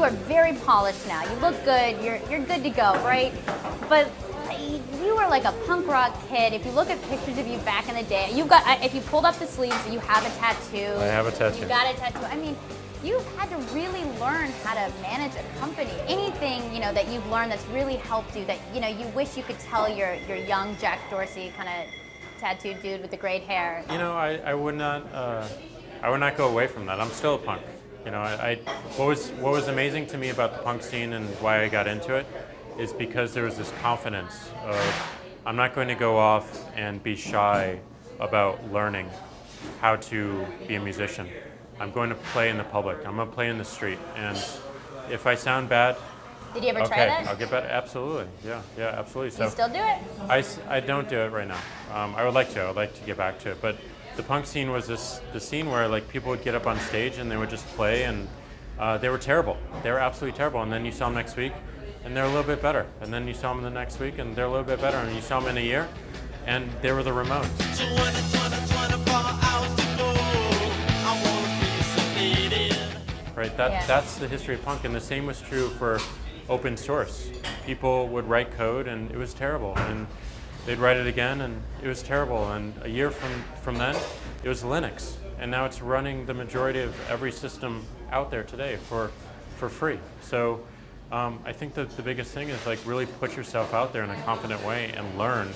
are very polished now. You look good. You're good to go, right? But you were like a punk rock kid. If you look at pictures of you back in the day, you've got. If you pulled up the sleeves, you have a tattoo. I have a tattoo. You got a tattoo. I mean, you've had to really learn how to manage a company. Anything that you've learned that's really helped you that you wish you could tell your young Jack Dorsey kind of tattooed dude with the great hair. I would not go away from that. I'm still a punk. What was amazing to me about the punk scene and why I got into it is because there was this confidence of I'm not going to go off and be shy about learning how to be a musician. I'm going to play in the public. I'm going to play in the street. And if I sound bad, did you ever try that? I'll get better. Absolutely. Yeah, absolutely. So you still do it? I don't do it right now. I would like to. I would like to get back to it. But the punk scene was the scene where like people would get up on stage and they would just play and they were terrible. They were absolutely terrible. And then you saw them next week and they're a little bit better. And then you saw them the next week and they're a little bit better. And you saw them in a year and they were the Ramones. Right. That's the history of punk. And the same was true for open source. People would write code and it was terrible. And they'd write it again and it was terrible. And a year from then, it was Linux. And now it's running the majority of every system out there today for free. So I think that the biggest thing is like really put yourself out there in a confident way and learn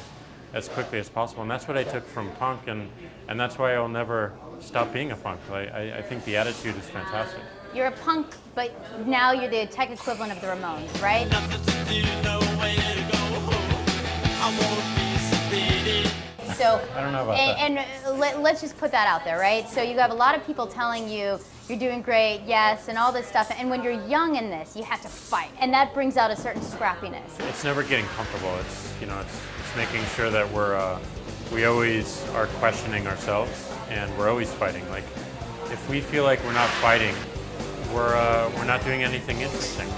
as quickly as possible. And that's what I took from punk and that's why I'll never stop being a punk. I think the attitude is fantastic. You're a punk, but now you're the tech equivalent of the Ramones, right? So I don't know about that. And let's just put that out there, right? So you have a lot of people telling you you're doing great, yes, and all this stuff. And when you're young in this, you have to fight, and that brings out a certain scrappiness. It's never getting comfortable. It's making sure that we always are questioning ourselves, and we're always fighting. Like if we feel like we're not fighting, we're not doing anything interesting.